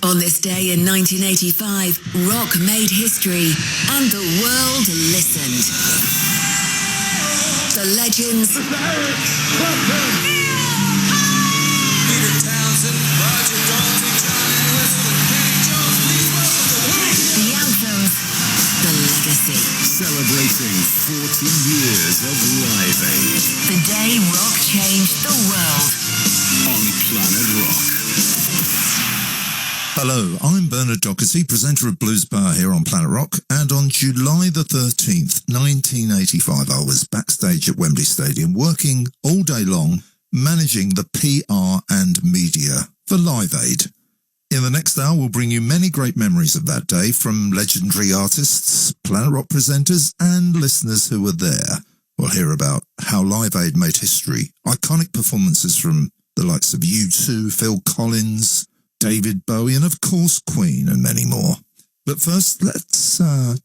On this day in 1985, rock made history and the world listened. The legends, the anthems, the legacy. Celebrating 40 years of Live Aid. The day rock changed the world. On Planet Rock. Hello, I'm Bernard Docherty, presenter of Blues Bar here on Planet Rock, and on July the 13th, 1985, I was backstage at Wembley Stadium working all day long, managing the PR and media for Live Aid. In the next hour, we'll bring you many great memories of that day from legendary artists, Planet Rock presenters, and listeners who were there. We'll hear about how Live Aid made history, iconic performances from the likes of U2, Phil Collins, David Bowie, and of course Queen, and many more. But first, let's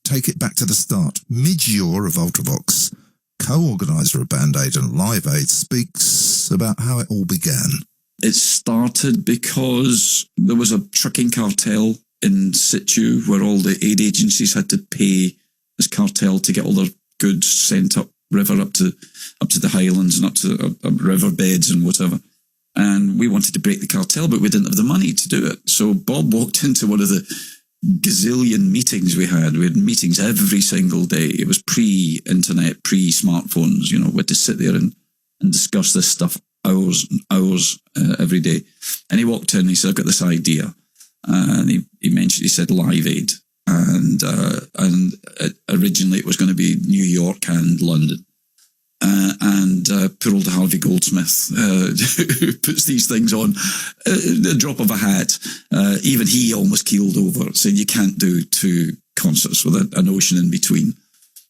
take it back to the start. Midge of Ultravox, co-organiser of Band Aid and Live Aid, speaks about how it all began. It started because there was a trucking cartel in situ where all the aid agencies had to pay this cartel to get all their goods sent up river, up to the Highlands and up to river beds and whatever. And we wanted to break the cartel, but we didn't have the money to do it. So Bob walked into one of the gazillion meetings we had. We had meetings every single day. It was pre-internet, pre-smartphones. You know, we had to sit there and discuss this stuff hours and hours every day. And he walked in and he said, I've got this idea. And he said Live Aid. And originally it was going to be New York and London. Poor old Harvey Goldsmith, who puts these things on the drop of a hat. Even he almost keeled over, saying you can't do two concerts with an ocean in between.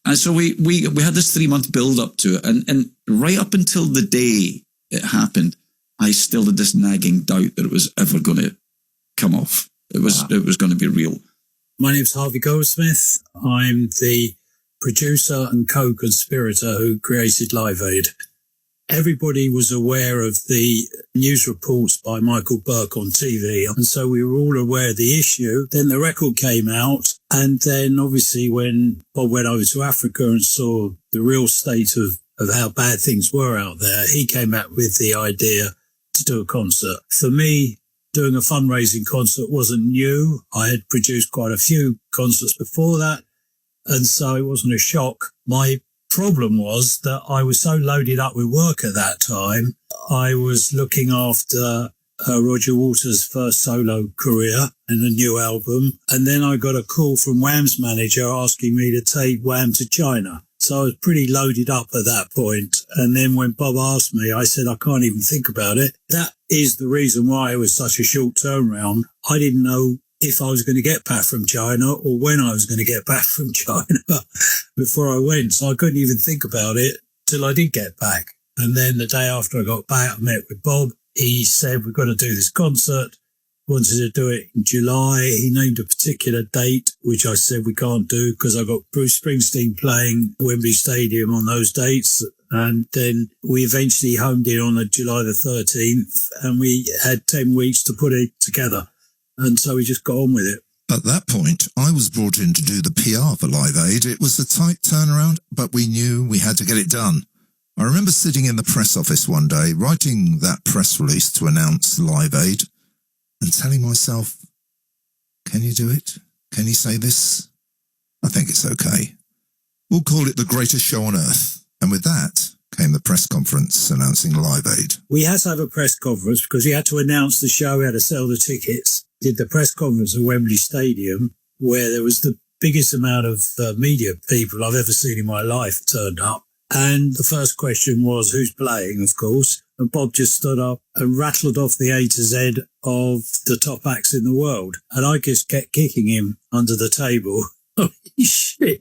And so we had this 3-month build up to it, and right up until the day it happened, I still had this nagging doubt that it was ever going to come off. It was going to be real. My name's Harvey Goldsmith. I'm the producer and co-conspirator who created Live Aid. Everybody was aware of the news reports by Michael Burke on TV, and so we were all aware of the issue. Then the record came out, and then obviously when Bob went over to Africa and saw the real state of how bad things were out there, he came out with the idea to do a concert. For me, doing a fundraising concert wasn't new. I had produced quite a few concerts before that, and so it wasn't a shock. My problem was that I was so loaded up with work at that time. I was looking after Roger Waters' first solo career and a new album. And then I got a call from Wham's manager asking me to take Wham to China. So I was pretty loaded up at that point. And then when Bob asked me, I said, I can't even think about it. That is the reason why it was such a short turnaround. I didn't know if I was going to get back from China or when I was going to get back from China before I went. So I couldn't even think about it till I did get back. And then the day after I got back, I met with Bob. He said, we've got to do this concert. Wanted to do it in July. He named a particular date, which I said we can't do because I got Bruce Springsteen playing Wembley Stadium on those dates. And then we eventually homed in on July the 13th, and we had 10 weeks to put it together. And so we just got on with it. At that point, I was brought in to do the PR for Live Aid. It was a tight turnaround, but we knew we had to get it done. I remember sitting in the press office one day, writing that press release to announce Live Aid, and telling myself, can you do it? Can you say this? I think it's okay. We'll call it the greatest show on earth. And with that came the press conference announcing Live Aid. We had to have a press conference because we had to announce the show, we had to sell the tickets. Did the press conference at Wembley Stadium, where there was the biggest amount of media people I've ever seen in my life turned up. And the first question was, who's playing, of course. And Bob just stood up and rattled off the A to Z of the top acts in the world. And I just kept kicking him under the table. Shit,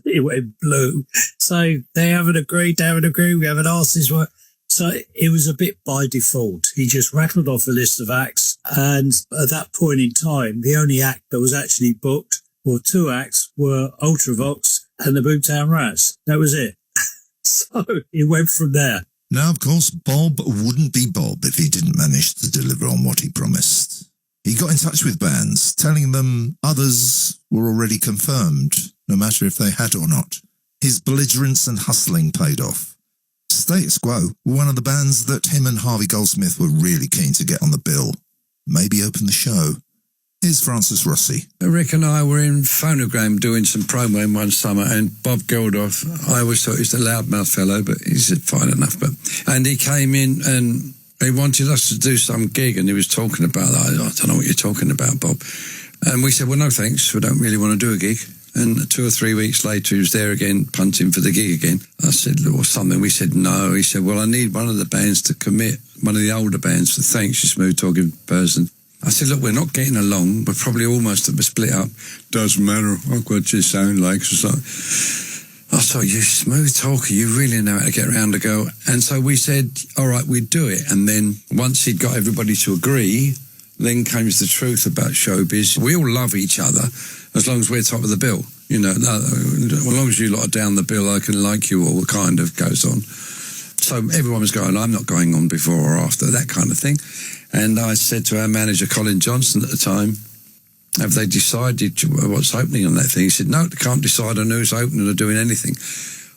it went blue. So they haven't agreed, we haven't asked this one. So it was a bit by default. He just rattled off a list of acts. And at that point in time, the only act that was actually booked, or two acts, were Ultravox and the Boomtown Rats. That was it. So it went from there. Now, of course, Bob wouldn't be Bob if he didn't manage to deliver on what he promised. He got in touch with bands, telling them others were already confirmed, no matter if they had or not. His belligerence and hustling paid off. Status Quo were one of the bands that him and Harvey Goldsmith were really keen to get on the bill. Maybe open the show. Here's Francis Rossi. Rick and I were in Phonogram doing some promo in one summer, and Bob Geldof, I always thought he was a loudmouth fellow, but he said fine enough. And he came in and he wanted us to do some gig, and he was talking about that. I don't know what you're talking about, Bob. And we said, well, no thanks, we don't really want to do a gig. And 2 or 3 weeks later, he was there again, punting for the gig again. I said, or something. We said, no. He said, well, I need one of the bands to commit, one of the older bands, for thanks, you smooth-talking person. I said, look, we're not getting along. We're probably almost at the split up. Doesn't matter. I've got you sound like. So I thought, you smooth talker, you really know how to get around a girl. And so we said, all right, we'd do it. And then once he'd got everybody to agree, then comes the truth about showbiz. We all love each other as long as we're top of the bill. You know, as long as you lot are down the bill, I can like you all, kind of goes on. So everyone was going, I'm not going on before or after, that kind of thing. And I said to our manager, Colin Johnson, at the time, have they decided what's opening on that thing? He said, no, they can't decide on who's opening or doing anything.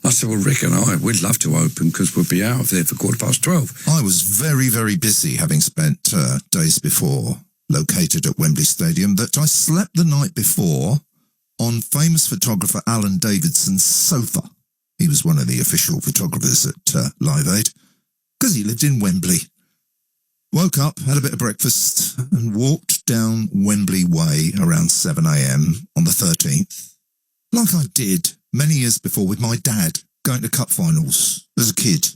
I said, well, Rick and I, we'd love to open because we'll be out of there for 12:15. I was very, very busy, having spent days before located at Wembley Stadium, that I slept the night before on famous photographer Alan Davidson's sofa. He was one of the official photographers at Live Aid, because he lived in Wembley. Woke up, had a bit of breakfast, and walked down Wembley Way around 7 a.m. on the 13th, like I did many years before with my dad, going to cup finals as a kid.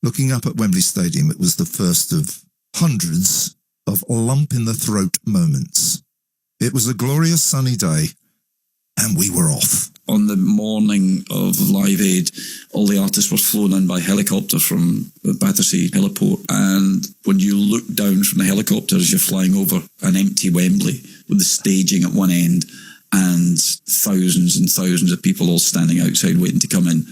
Looking up at Wembley Stadium, it was the first of hundreds of lump-in-the-throat moments. It was a glorious sunny day, and we were off. On the morning of Live Aid, all the artists were flown in by helicopter from the Battersea heliport. And when you look down from the helicopter as you're flying over an empty Wembley with the staging at one end and thousands and thousands of people all standing outside waiting to come in,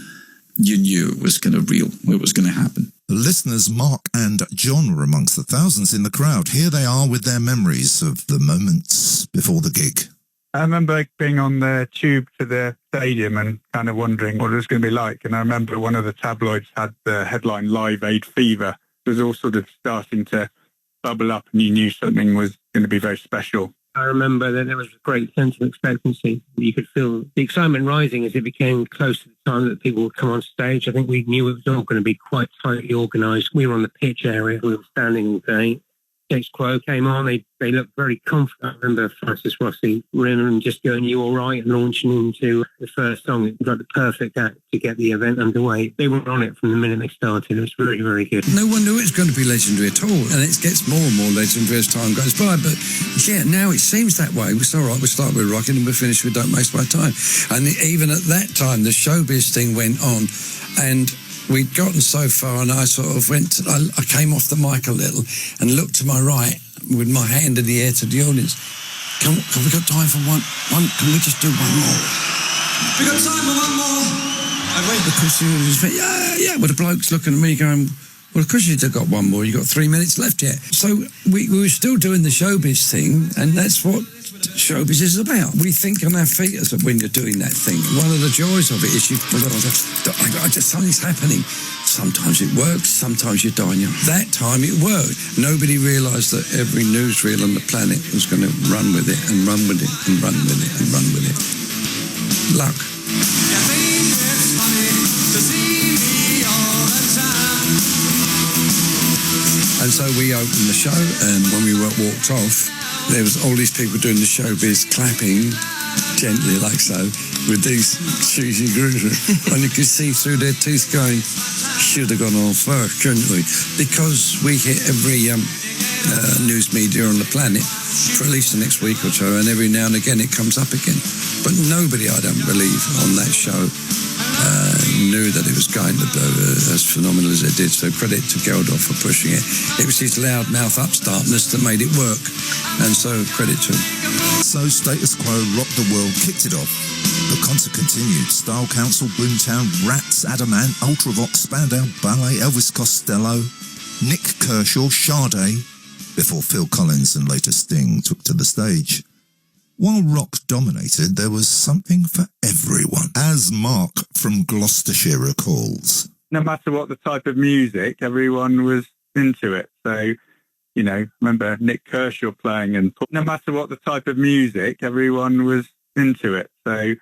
you knew it was kind of real, it was going to happen. The listeners, Mark and John, were amongst the thousands in the crowd. Here they are with their memories of the moments before the gig. I remember being on the tube to the stadium and kind of wondering what it was going to be like. And I remember one of the tabloids had the headline Live Aid Fever. It was all sort of starting to bubble up, and you knew something was going to be very special. I remember that there was a great sense of expectancy. You could feel the excitement rising as it became close to the time that people would come on stage. I think we knew it was all going to be quite tightly organised. We were on the pitch area. We were standing all day. Status Quo came on, they looked very confident. I remember Francis Rossi ringing and just going, you all right, and launching into the first song. It was like the perfect act to get the event underway. They were on it from the minute they started. It was very, very good. No one knew it was going to be legendary at all, and it gets more and more legendary as time goes by. But yeah, now it seems that way. It's all right, we start with rocking and we finish with Don't Waste My Time. And even at that time, the showbiz thing went on, and we'd gotten so far, and I sort of I came off the mic a little and looked to my right with my hand in the air to the audience. Have we got time for one? Can we just do one more? We got time for one more. Because the audience went, yeah. Well, the bloke's looking at me going, well, of course you've got one more. You've got 3 minutes left yet. So we were still doing the showbiz thing, and that's what showbiz is about. We think on our feet as when you're doing that thing. One of the joys of it is something's happening. Sometimes it works, sometimes you're dying young. That time it worked. Nobody realised that every newsreel on the planet was going to run with it and run with it and run with it and run with it. Luck. And so we opened the show, and when we walked off, there was all these people doing the showbiz, clapping gently like so, with these cheesy grooves, and you could see through their teeth going, should have gone on first, shouldn't we? Because we hit every news media on the planet for at least the next week or so, and every now and again it comes up again. But nobody, I don't believe, on that show knew that it was going to be as phenomenal as it did, so credit to Geldof for pushing it. It was his loudmouth upstartness that made it work, and so credit to him. So Status Quo rocked the world, kicked it off. The concert continued. Style Council, Boomtown, Rats, Adamant, Ultravox, Spandau Ballet, Elvis Costello, Nick Kershaw, Sade, before Phil Collins and later Sting took to the stage. While rock dominated, there was something for everyone, as Mark from Gloucestershire recalls. No matter what the type of music, everyone was into it. So, you know, remember Nick Kershaw playing, and no matter what the type of music, everyone was into it. So,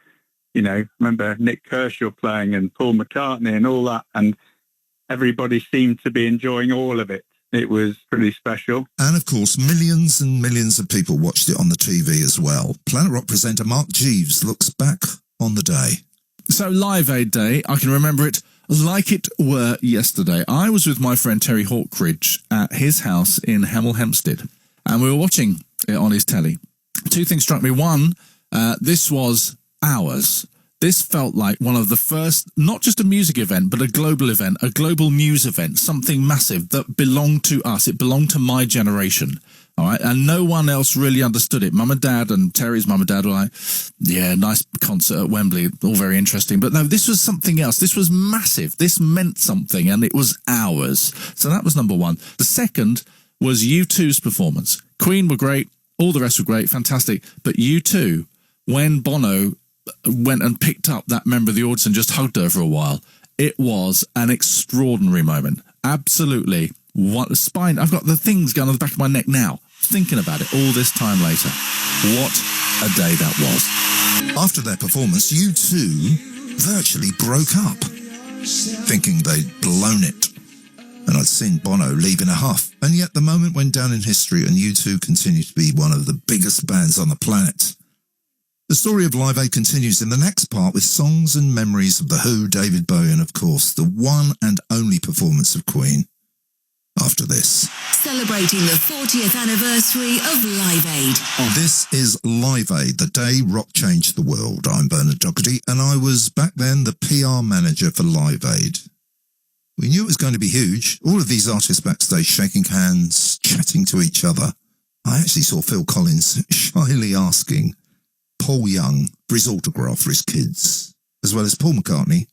you know, remember Nick Kershaw playing and Paul McCartney and all that, and everybody seemed to be enjoying all of it. It was pretty special. And of course, millions and millions of people watched it on the TV as well. Planet Rock presenter Mark Jeeves looks back on the day. So Live Aid Day, I can remember it like it were yesterday. I was with my friend Terry Hawkridge at his house in Hemel Hempstead, and we were watching it on his telly. Two things struck me. One, this was ours. This felt like one of the first, not just a music event, but a global event, a global news event, something massive that belonged to us. It belonged to my generation. All right. And no one else really understood it. Mum and Dad and Terry's mum and dad were like, yeah, nice concert at Wembley. All very interesting. But no, this was something else. This was massive. This meant something, and it was ours. So that was number one. The second was U2's performance. Queen were great. All the rest were great. Fantastic. But U2, when Bono went and picked up that member of the audience and just hugged her for a while, it was an extraordinary moment. Absolutely. What a spine. I've got the things going on the back of my neck now, thinking about it all this time later. What a day that was. After their performance, U2 virtually broke up, thinking they'd blown it. And I'd seen Bono leave in a huff. And yet the moment went down in history, and U2 continued to be one of the biggest bands on the planet. The story of Live Aid continues in the next part with songs and memories of The Who, David Bowie, and of course the one and only performance of Queen. After this. Celebrating the 40th anniversary of Live Aid. This is Live Aid, the day rock changed the world. I'm Bernard Doherty, and I was back then the PR manager for Live Aid. We knew it was going to be huge. All of these artists backstage shaking hands, chatting to each other. I actually saw Phil Collins shyly asking Paul Young for his autograph for his kids, as well as Paul McCartney,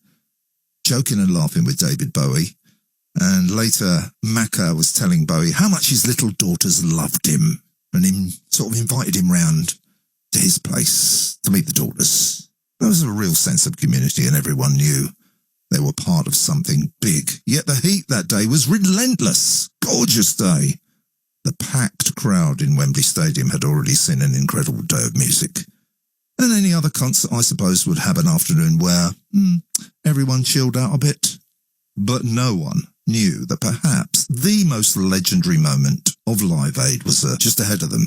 joking and laughing with David Bowie. And later, Macca was telling Bowie how much his little daughters loved him, and him sort of invited him round to his place to meet the daughters. There was a real sense of community, and everyone knew they were part of something big. Yet the heat that day was relentless. Gorgeous day. The packed crowd in Wembley Stadium had already seen an incredible day of music. And any other concert, I suppose, would have an afternoon where everyone chilled out a bit. But no one knew that perhaps the most legendary moment of Live Aid was just ahead of them.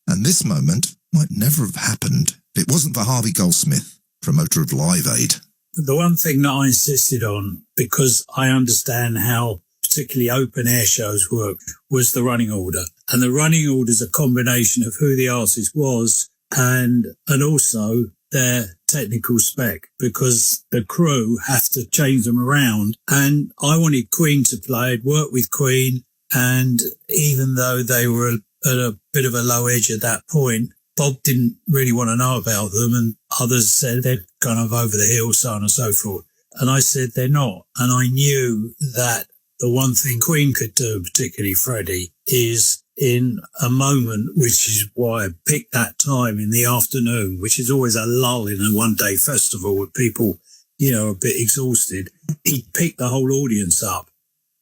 And this moment might never have happened if it wasn't for Harvey Goldsmith, promoter of Live Aid. The one thing that I insisted on, because I understand how particularly open air shows work, was the running order. And the running order is a combination of who the artist was and also their technical spec, because the crew have to change them around. And I wanted Queen to play. I'd worked with Queen, and even though they were at a bit of a low edge at that point, Bob didn't really want to know about them, and others said they're kind of over the hill, so on and so forth. And I said they're not. And I knew that the one thing Queen could do, particularly Freddie, is in a moment, which is why I picked that time in the afternoon, which is always a lull in a one-day festival with people, you know, a bit exhausted. He'd pick the whole audience up,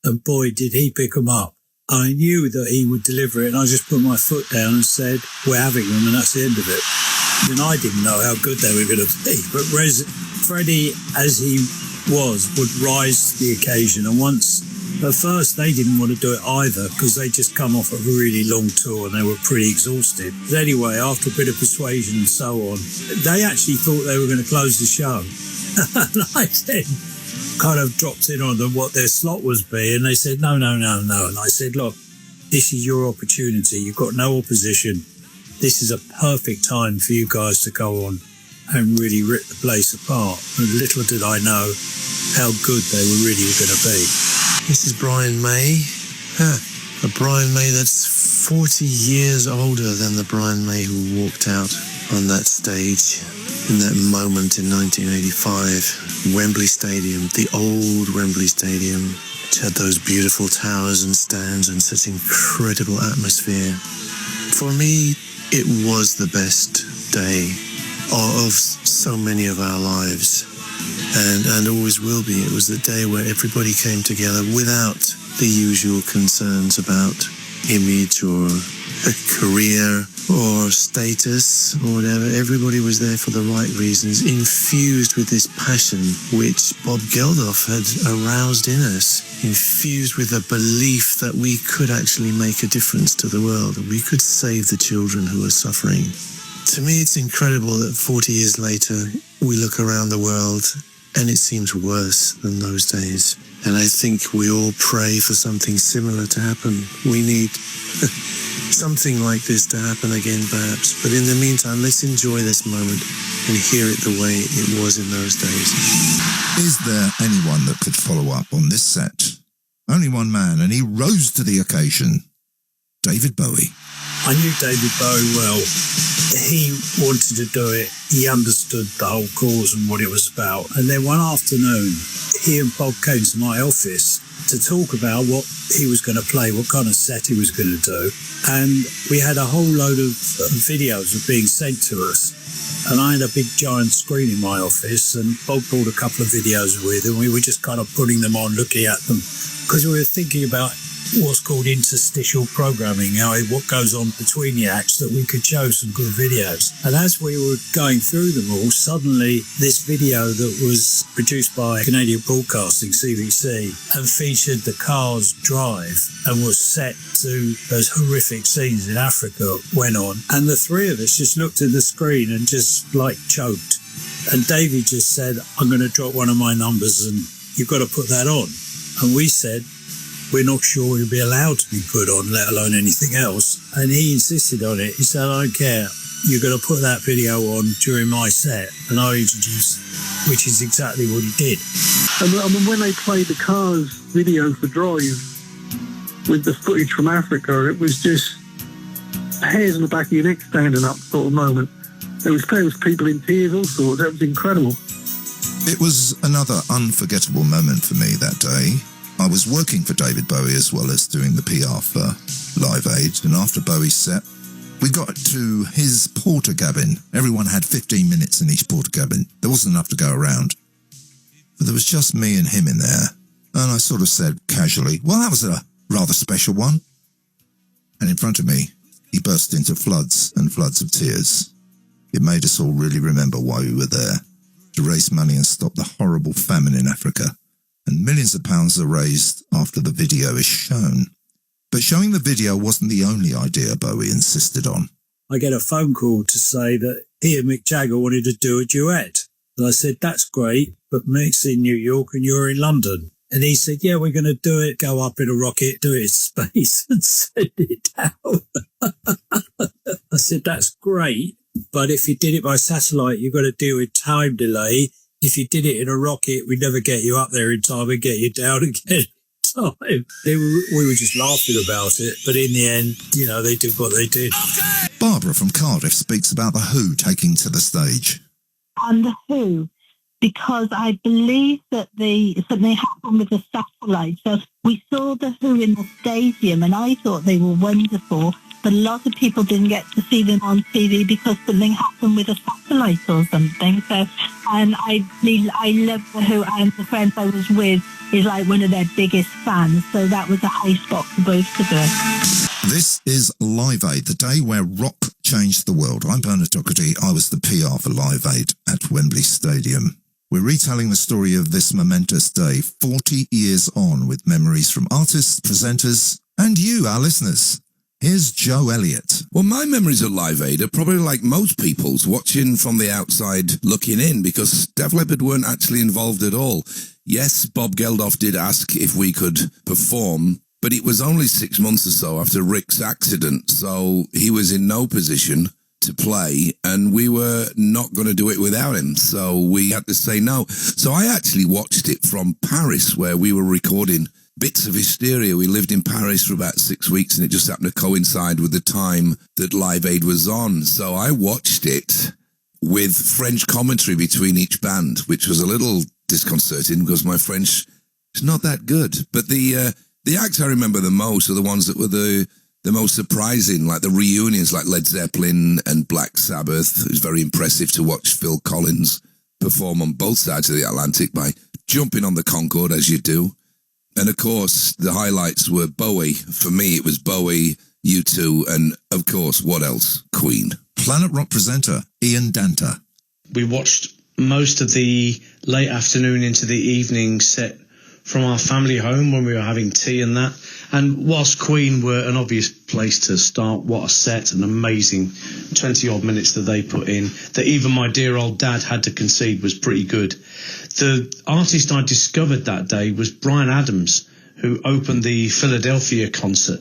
and boy, did he pick them up. I knew that he would deliver it, and I just put my foot down and said, we're having them, and that's the end of it. And I didn't know how good they were going to be, but Freddie, as he was, would rise to the occasion. And once, at first, they didn't want to do it either, because they'd just come off a really long tour and they were pretty exhausted. But anyway, after a bit of persuasion and so on, they actually thought they were going to close the show. And I then kind of dropped in on them what their slot was be, and they said, no. And I said, look, this is your opportunity. You've got no opposition. This is a perfect time for you guys to go on and really rip the place apart. And little did I know how good they were really going to be. This is Brian May. A Brian May that's 40 years older than the Brian May who walked out on that stage in that moment in 1985. Wembley Stadium, the old Wembley Stadium. which had those beautiful towers and stands and such incredible atmosphere. For me, it was the best day of so many of our lives, and always will be. It was the day where everybody came together without the usual concerns about image or career or status or whatever. Everybody was there for the right reasons, infused with this passion which Bob Geldof had aroused in us, infused with a belief that we could actually make a difference to the world, that we could save the children who are suffering. To me, it's incredible that 40 years later, we look around the world and it seems worse than those days. And I think we all pray for something similar to happen. We need something like this to happen again, perhaps. But in the meantime, let's enjoy this moment and hear it the way it was in those days. Is there anyone that could follow up on this set? Only one man, and he rose to the occasion. David Bowie. I knew David Bowie well. He wanted to do it. He understood the whole cause and what it was about. And then one afternoon, he and Bob came to my office to talk about what he was going to play, what kind of set he was going to do. And we had a whole load of videos being sent to us. And I had a big giant screen in my office, and Bob brought a couple of videos with, and we were just kind of putting them on, looking at them, because we were thinking about what's called interstitial programming, what goes on between the acts, that we could show some good videos. And as we were going through them all, suddenly this video that was produced by Canadian Broadcasting, CBC, and featured the Cars drive and was set to those horrific scenes in Africa went on. And the three of us just looked at the screen and just choked. And David just said, I'm going to drop one of my numbers and you've got to put that on. And we said, we're not sure we'll be allowed to be put on, let alone anything else. And he insisted on it. He said, I don't care. You're going to put that video on during my set. And I introduced, which is exactly what he did. And I mean, when they played the Cars video for Drive with the footage from Africa, it was just hairs on the back of your neck standing up sort of moment. There was people in tears, all sorts. That was incredible. It was another unforgettable moment for me that day. I was working for David Bowie as well as doing the PR for Live Aid, and after Bowie's set, we got to his porter cabin. Everyone had 15 minutes in each porter cabin. There wasn't enough to go around. But there was just me and him in there, and I sort of said casually, well, that was a rather special one. And in front of me, he burst into floods and floods of tears. It made us all really remember why we were there, to raise money and stop the horrible famine in Africa. And millions of pounds are raised after the video is shown. But showing the video wasn't the only idea Bowie insisted on. I get a phone call to say that he and Mick Jagger wanted to do a duet. And I said, that's great, but Mick's in New York and you're in London. And he said, yeah, we're going to do it, go up in a rocket, do it in space and send it down. I said, that's great, but if you did it by satellite, you've got to deal with time delay. If you did it in a rocket, we'd never get you up there in time and get you down again in time. We were just laughing about it, but in the end, they did what they did. Barbara from Cardiff speaks about The Who taking to the stage. And The Who, because I believe that something happened with the satellite. So we saw The Who in the stadium, and I thought they were wonderful. But a lot of people didn't get to see them on TV because something happened with a satellite or something. So, and I love The Who, and the friends I was with is like one of their biggest fans. So that was a high spot for both of us. This is Live Aid, the day where rock changed the world. I'm Bernard Doherty. I was the PR for Live Aid at Wembley Stadium. We're retelling the story of this momentous day 40 years on, with memories from artists, presenters, and you, our listeners. Here's Joe Elliott. Well, my memories of Live Aid are probably like most people's, watching from the outside, looking in, because Def Leppard weren't actually involved at all. Yes, Bob Geldof did ask if we could perform, but it was only 6 months or so after Rick's accident, so he was in no position to play, and we were not going to do it without him, so we had to say no. So I actually watched it from Paris, where we were recording Bits of Hysteria. We lived in Paris for about 6 weeks, and it just happened to coincide with the time that Live Aid was on. So I watched it with French commentary between each band, which was a little disconcerting because my French It's not that good. But the acts I remember the most are the ones that were the most surprising, like the reunions, like Led Zeppelin and Black Sabbath. It was very impressive to watch Phil Collins perform on both sides of the Atlantic by jumping on the Concorde, as you do. And, of course, the highlights were Bowie. For me, it was Bowie, U2, and, of course, what else? Queen. Planet Rock presenter Ian Danter. We watched most of the late afternoon into the evening set from our family home when we were having tea and that. And whilst Queen were an obvious place to start, what a set, an amazing 20-odd minutes that they put in, that even my dear old dad had to concede was pretty good. The artist I discovered that day was Bryan Adams, who opened the Philadelphia concert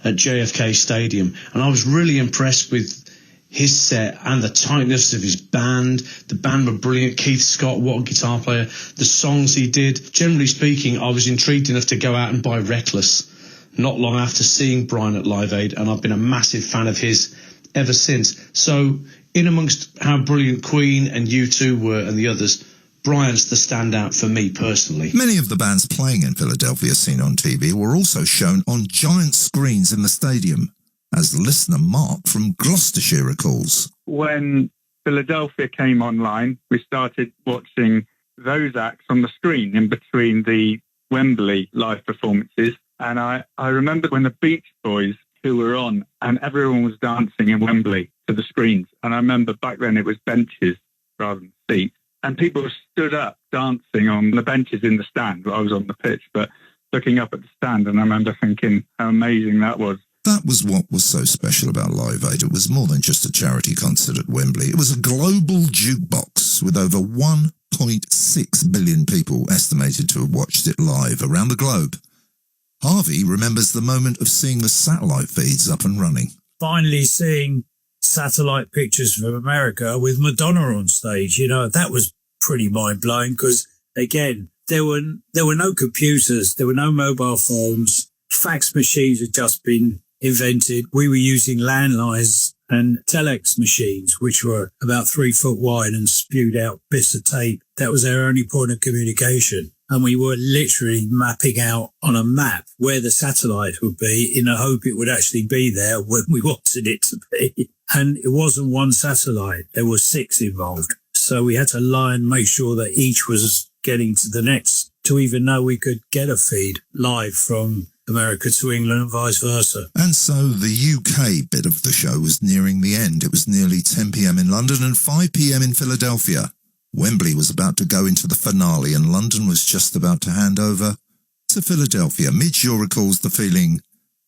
at JFK Stadium. And I was really impressed with his set and the tightness of his band. The band were brilliant. Keith Scott, what a guitar player. The songs he did. Generally speaking, I was intrigued enough to go out and buy Reckless not long after seeing Bryan at Live Aid, and I've been a massive fan of his ever since. So in amongst how brilliant Queen and U2 were and the others, Bryan's the standout for me personally. Many of the bands playing in Philadelphia seen on TV were also shown on giant screens in the stadium, as listener Mark from Gloucestershire recalls. When Philadelphia came online, we started watching those acts on the screen in between the Wembley live performances. And I remember when the Beach Boys, who were on, and everyone was dancing in Wembley to the screens. And I remember back then it was benches rather than seats. And people stood up dancing on the benches in the stand. I was on the pitch, but looking up at the stand. And I remember thinking how amazing that was. That was what was so special about Live Aid. It was more than just a charity concert at Wembley. It was a global jukebox with over 1.6 billion people estimated to have watched it live around the globe. Harvey remembers the moment of seeing the satellite feeds up and running. Finally seeing satellite pictures from America with Madonna on stage, that was pretty mind-blowing because, again, there were no computers, there were no mobile phones, fax machines had just been invented. We were using landlines and telex machines, which were about 3 foot wide and spewed out bits of tape. That was our only point of communication. And we were literally mapping out on a map where the satellite would be in the hope it would actually be there when we wanted it to be. And it wasn't one satellite. There were 6 involved. So we had to lie and make sure that each was getting to the next to even know we could get a feed live from America to England and vice versa. And so the UK bit of the show was nearing the end. It was nearly 10 p.m. in London and 5 p.m. in Philadelphia. Wembley was about to go into the finale and London was just about to hand over to Philadelphia. Midge, you recalls the feeling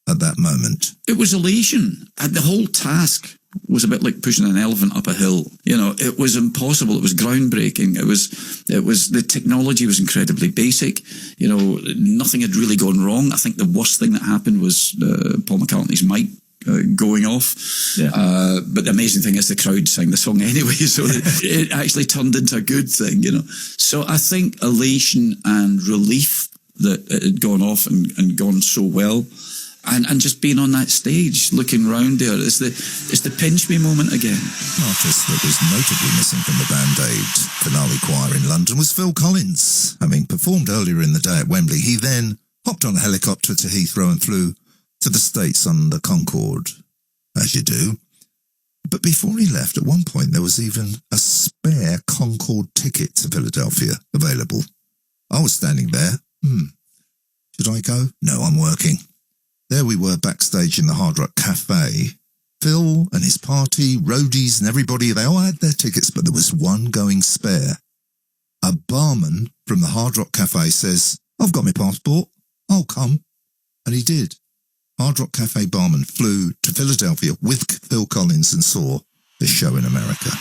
at that moment. It was elation. And the whole task was a bit like pushing an elephant up a hill. It was impossible. It was groundbreaking. It was the technology was incredibly basic. Nothing had really gone wrong. I think the worst thing that happened was Paul McCartney's mic going off. Yeah. But the amazing thing is the crowd sang the song anyway, so it actually turned into a good thing, So I think elation and relief that it had gone off and gone so well. And just being on that stage, looking round there, it's the pinch me moment again. An artist that was notably missing from the Band Aid finale choir in London was Phil Collins. Having performed earlier in the day at Wembley, he then hopped on a helicopter to Heathrow and flew to the States on the Concorde, as you do. But before he left, at one point, there was even a spare Concorde ticket to Philadelphia available. I was standing there. Should I go? No, I'm working. There we were backstage in the Hard Rock Cafe. Phil and his party, roadies and everybody, they all had their tickets, but there was one going spare. A barman from the Hard Rock Cafe says, "I've got my passport. I'll come." And he did. Hard Rock Cafe barman flew to Philadelphia with Phil Collins and saw the show in America.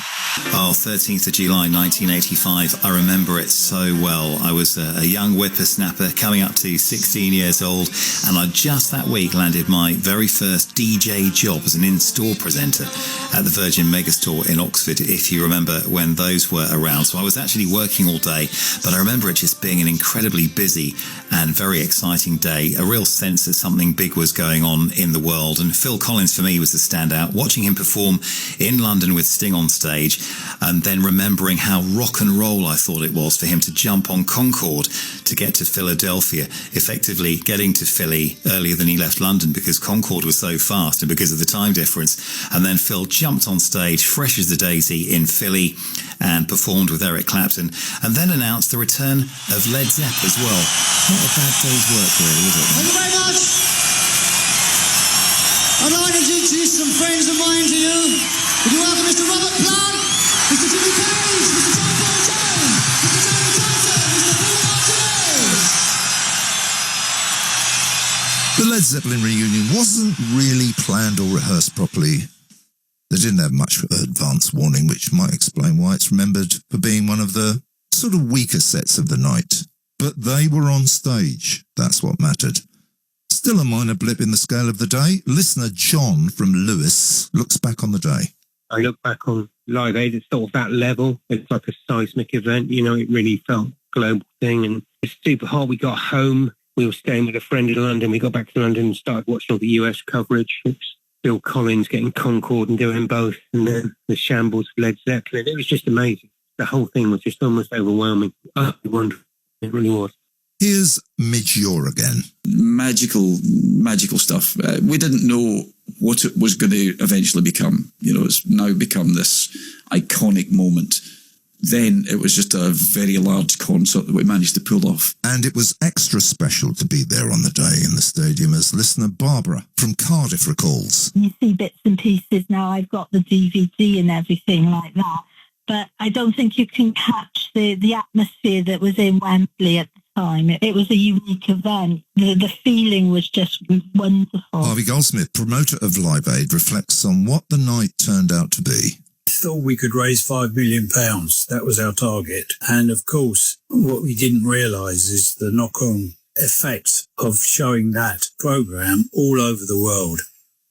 13th of July 1985. I remember it so well. I was a young whippersnapper coming up to 16 years old, and I just that week landed my very first DJ job as an in-store presenter at the Virgin Megastore in Oxford, if you remember when those were around. So I was actually working all day, but I remember it just being an incredibly busy and very exciting day, a real sense that something big was going on in the world. And Phil Collins for me was the standout. Watching him perform in London with Sting on stage, and then remembering how rock and roll I thought it was for him to jump on Concorde to get to Philadelphia, effectively getting to Philly earlier than he left London because Concorde was so fast and because of the time difference. And then Phil jumped on stage, fresh as the daisy, in Philly and performed with Eric Clapton, and then announced the return of Led Zeppelin as well. Not a bad day's work, really, is it? Thank you very much. I'd like to introduce some friends of mine to you. Would you welcome Mr. Robert Plant, Mr. Jimmy Page, Mr. John Paul Jones, Mr. Tony Johnson, Mr. Paul Martinez. The Led Zeppelin reunion wasn't really planned or rehearsed properly. They didn't have much advance warning, which might explain why it's remembered for being one of the sort of weaker sets of the night. But they were on stage. That's what mattered. Still a minor blip in the scale of the day. Listener John from Lewis looks back on the day. I look back on Live Aid, it's sort of that level. It's like a seismic event, you know, it really felt a global thing. And it's super hot. We got home. We were staying with a friend in London. We got back to London and started watching all the US coverage. It's Bill Collins getting Concorde and doing both, and then the shambles of Led Zeppelin. It was just amazing. The whole thing was just almost overwhelming. Utterly wonderful. It really was. Here's Midge again. Magical stuff. We didn't know what it was going to eventually become. You know, it's now become this iconic moment. Then it was just a very large concert that we managed to pull off. And it was extra special to be there on the day in the stadium, as listener Barbara from Cardiff recalls. You see bits and pieces now. I've got the DVD and everything like that. But I don't think you can catch the atmosphere that was in Wembley at the time. It was a unique event. The feeling was just wonderful. Harvey Goldsmith, promoter of Live Aid, reflects on what the night turned out to be. Thought we could raise £5 million. That was our target. And of course, what we didn't realise is the knock-on effect of showing that programme all over the world.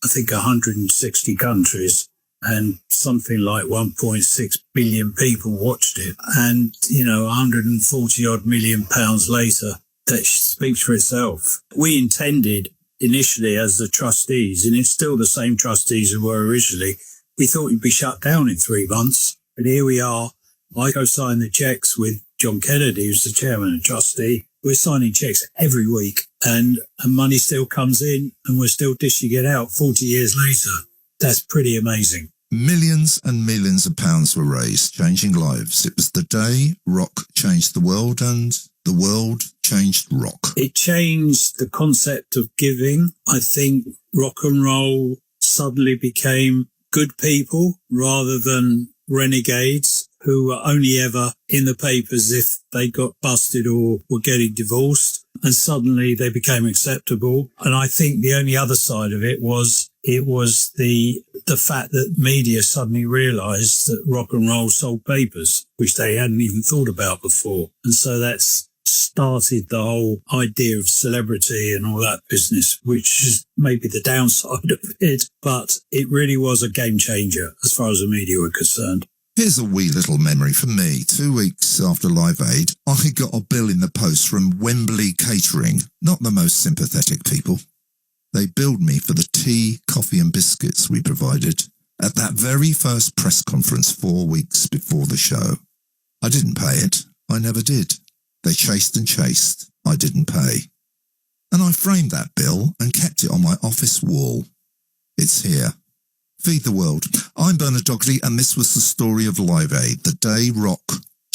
I think 160 countries and something like 1.6 billion people watched it. And, you know, 140 odd million pounds later, that speaks for itself. We intended initially as the trustees, and it's still the same trustees who were originally, we thought we'd be shut down in 3 months, but here we are. I go sign the cheques with John Kennedy, who's the chairman and trustee. We're signing cheques every week, and money still comes in, and we're still dishing it out 40 years later. That's pretty amazing. Millions and millions of pounds were raised, changing lives. It was the day rock changed the world, and the world changed rock. It changed the concept of giving. I think rock and roll suddenly became good people rather than renegades who were only ever in the papers if they got busted or were getting divorced, and suddenly they became acceptable. And I think the only other side of it was the fact that media suddenly realised that rock and roll sold papers, which they hadn't even thought about before. And so that's started the whole idea of celebrity and all that business, which is maybe the downside of it, but it really was a game changer as far as the media were concerned. Here's a wee little memory for me. 2 weeks after Live Aid, I got a bill in the post from Wembley Catering, not the most sympathetic people. They billed me for the tea, coffee and biscuits we provided at that very first press conference 4 weeks before the show. I didn't pay it. I never did. They chased and chased. I didn't pay. And I framed that bill and kept it on my office wall. It's here. Feed the world. I'm Bernard Dougherty, and this was the story of Live Aid, the day rock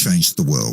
changed the world.